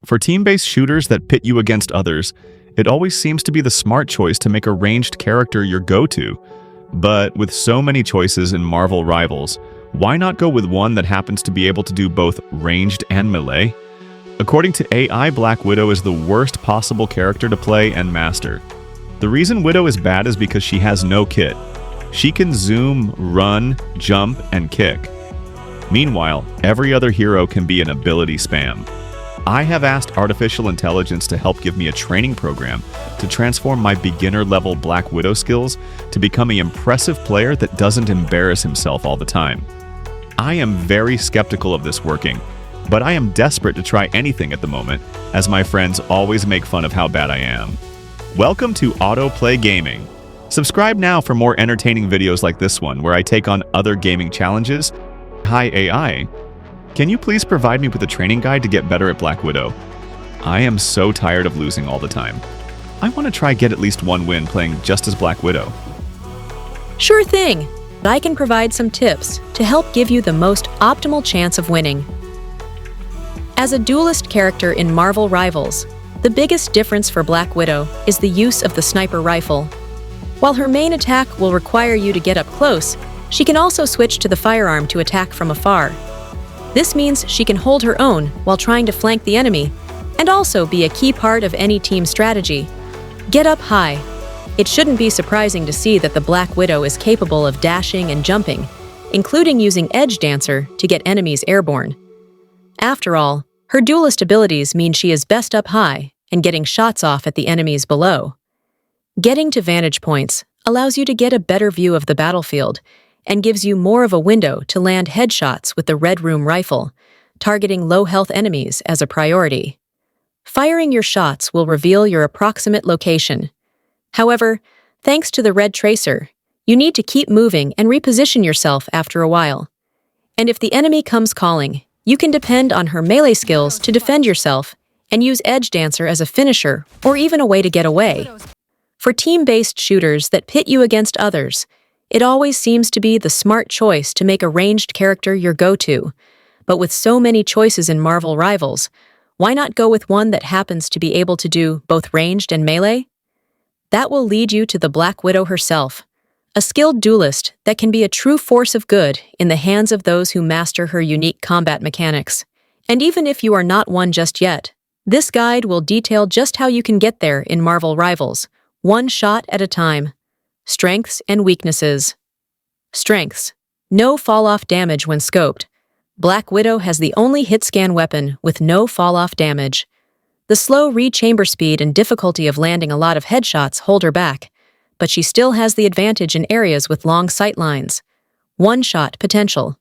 For team-based shooters that pit you against others, it always seems to be the smart choice to make a ranged character your go-to. But with so many choices in Marvel Rivals, why not go with one that happens to be able to do both ranged and melee? According to AI, Black Widow is the worst possible character to play and master. The reason Widow is bad is because she has no kit. She can zoom, run, jump, and kick. Meanwhile, every other hero can be an ability spam. I have asked artificial intelligence to help give me a training program to transform my beginner-level Black Widow skills to become an impressive player that doesn't embarrass himself all the time. I am very skeptical of this working, but I am desperate to try anything at the moment, as my friends always make fun of how bad I am. Welcome to Autoplay Gaming. Subscribe now for more entertaining videos like this one, where I take on other gaming challenges. Hi AI, can you please provide me with a training guide to get better at Black Widow? I am so tired of losing all the time. I want to try get at least one win playing just as Black Widow. Sure thing. I can provide some tips to help give you the most optimal chance of winning. As a duelist character in Marvel Rivals, the biggest difference for Black Widow is the use of the sniper rifle. While her main attack will require you to get up close, she can also switch to the firearm to attack from afar. This means she can hold her own while trying to flank the enemy, and also be a key part of any team strategy. Get up high. It shouldn't be surprising to see that the Black Widow is capable of dashing and jumping, including using Edge Dancer to get enemies airborne. After all, her duelist abilities mean she is best up high and getting shots off at the enemies below. Getting to vantage points allows you to get a better view of the battlefield and gives you more of a window to land headshots with the Red Room rifle, targeting low-health enemies as a priority. Firing your shots will reveal your approximate location. However, thanks to the red tracer, you need to keep moving and reposition yourself after a while. And if the enemy comes calling, you can depend on her melee skills to defend yourself and use Edge Dancer as a finisher or even a way to get away. For team-based shooters that pit you against others, it always seems to be the smart choice to make a ranged character your go-to. But with so many choices in Marvel Rivals, why not go with one that happens to be able to do both ranged and melee? That will lead you to the Black Widow herself, a skilled duelist that can be a true force of good in the hands of those who master her unique combat mechanics. And even if you are not one just yet, this guide will detail just how you can get there in Marvel Rivals, one shot at a time. Strengths and weaknesses. Strengths. No fall-off damage when scoped. Black Widow has the only hit-scan weapon with no fall-off damage. The slow re-chamber speed and difficulty of landing a lot of headshots hold her back, but she still has the advantage in areas with long sight lines. One-shot potential.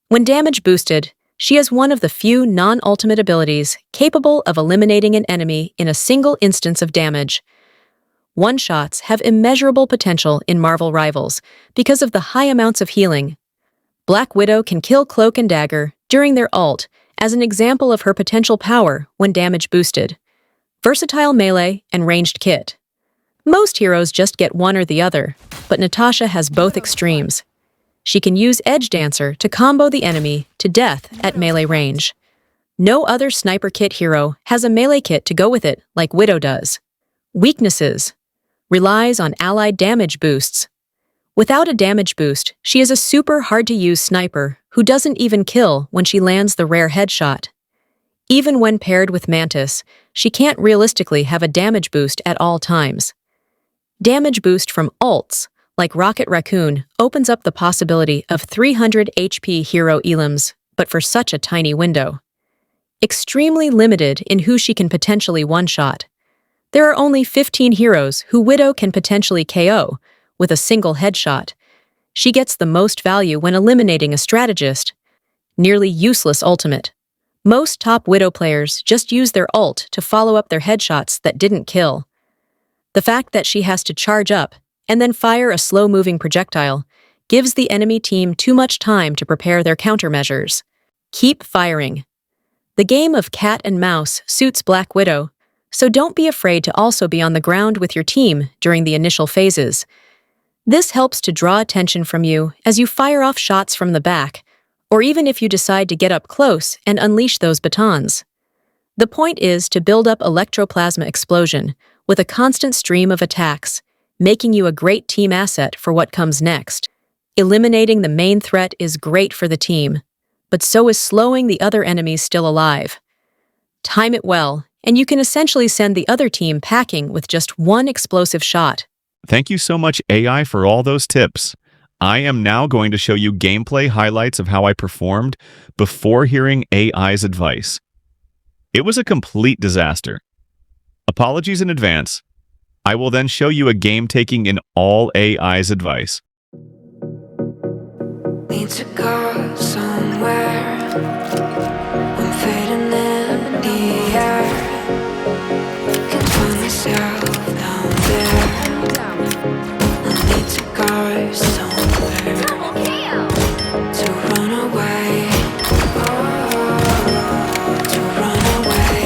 When damage boosted, she has one of the few non-ultimate abilities capable of eliminating an enemy in a single instance of damage. One-shots have immeasurable potential in Marvel Rivals because of the high amounts of healing. Black Widow can kill Cloak and Dagger during their ult as an example of her potential power when damage boosted. Versatile melee and ranged kit. Most heroes just get one or the other, but Natasha has both extremes. She can use Edge Dancer to combo the enemy to death at melee range. No other sniper kit hero has a melee kit to go with it like Widow does. Weaknesses. Relies on allied damage boosts. Without a damage boost, she is a super hard-to-use sniper who doesn't even kill when she lands the rare headshot. Even when paired with Mantis, she can't realistically have a damage boost at all times. Damage boost from ults, like Rocket Raccoon, opens up the possibility of 300 HP hero elims, but for such a tiny window. Extremely limited in who she can potentially one-shot. There are only 15 heroes who Widow can potentially KO with a single headshot. She gets the most value when eliminating a strategist. Nearly useless ultimate. Most top Widow players just use their ult to follow up their headshots that didn't kill. The fact that she has to charge up and then fire a slow-moving projectile gives the enemy team too much time to prepare their countermeasures. Keep firing. The game of cat and mouse suits Black Widow, so don't be afraid to also be on the ground with your team during the initial phases. This helps to draw attention from you as you fire off shots from the back, or even if you decide to get up close and unleash those batons. The point is to build up electroplasma explosion with a constant stream of attacks, making you a great team asset for what comes next. Eliminating the main threat is great for the team, but so is slowing the other enemies still alive. Time it well, and you can essentially send the other team packing with just one explosive shot. Thank you so much, AI, for all those tips. I am now going to show you gameplay highlights of how I performed before hearing AI's advice. It was a complete disaster. Apologies in advance. I will then show you a game taking in all AI's advice. Need to go somewhere. I'm fading in the air. Can find myself down there. I need to go somewhere to run away. To run away. To run away.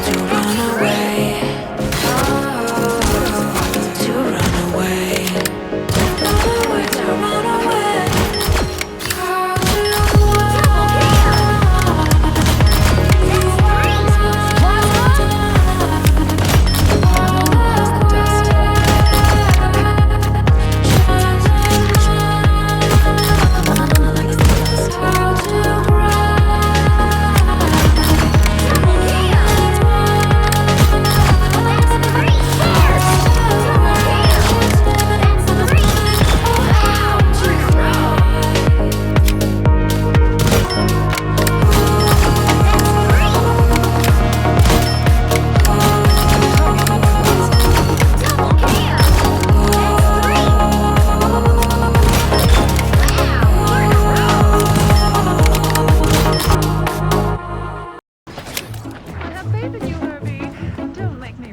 To run away. To run away.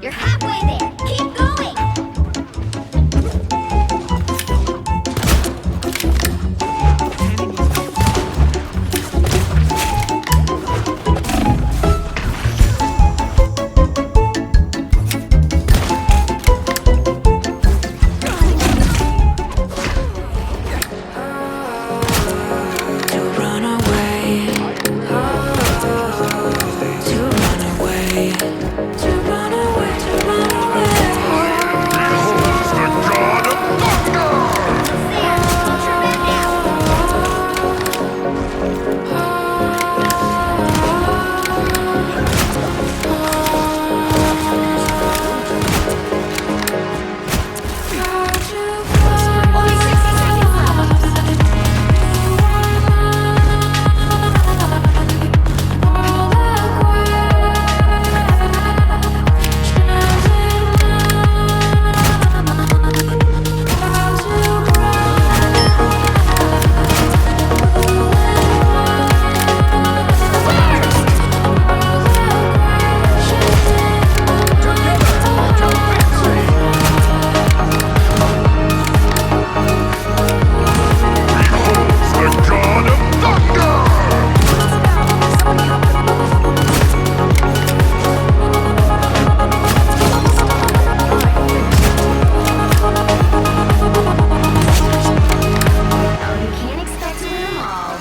You're halfway there. Keep going. To run away. To run away. To run away. To run away. Only 60 seconds left. You can't expect to win them all.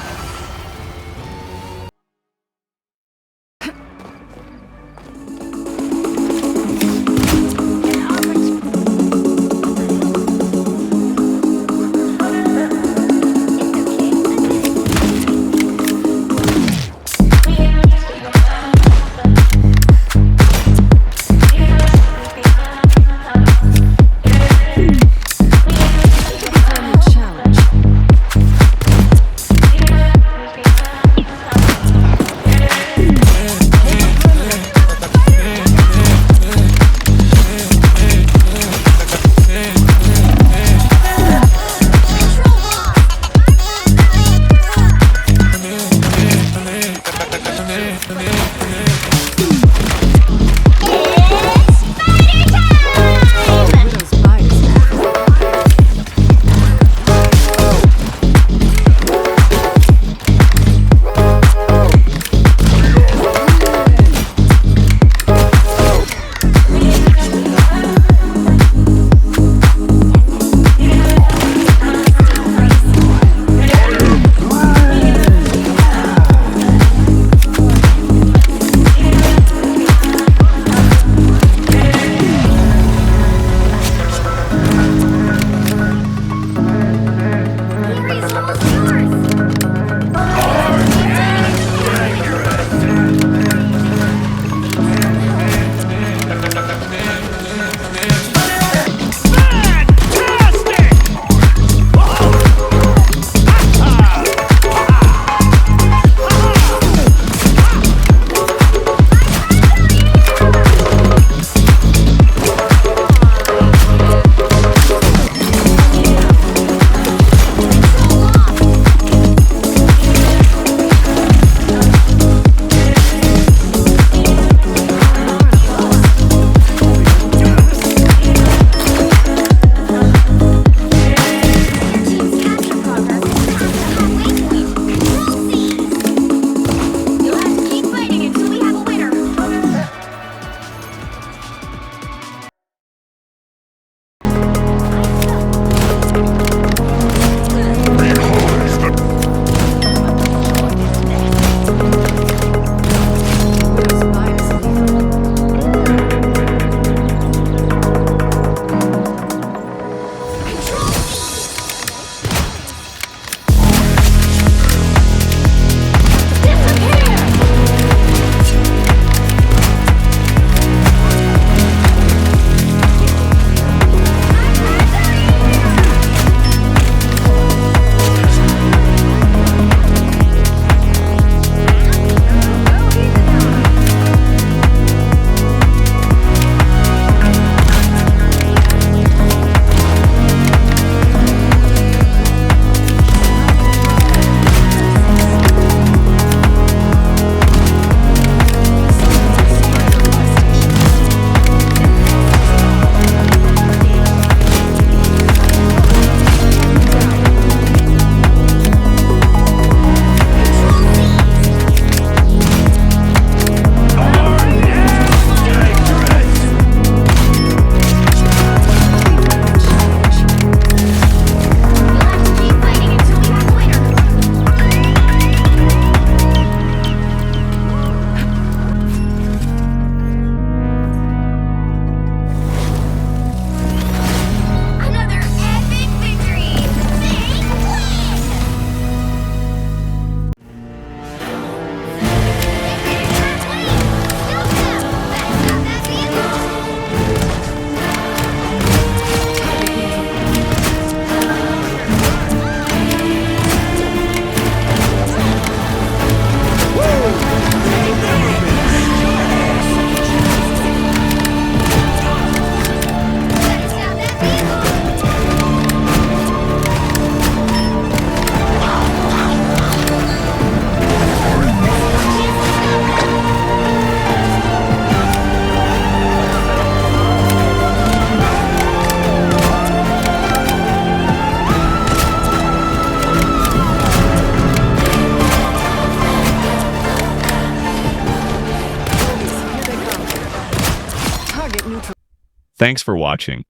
Thanks for watching.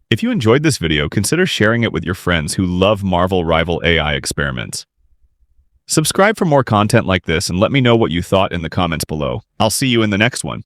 If you enjoyed this video, consider sharing it with your friends who love Marvel rival AI experiments. Subscribe for more content like this and let me know what you thought in the comments below. I'll see you in the next one.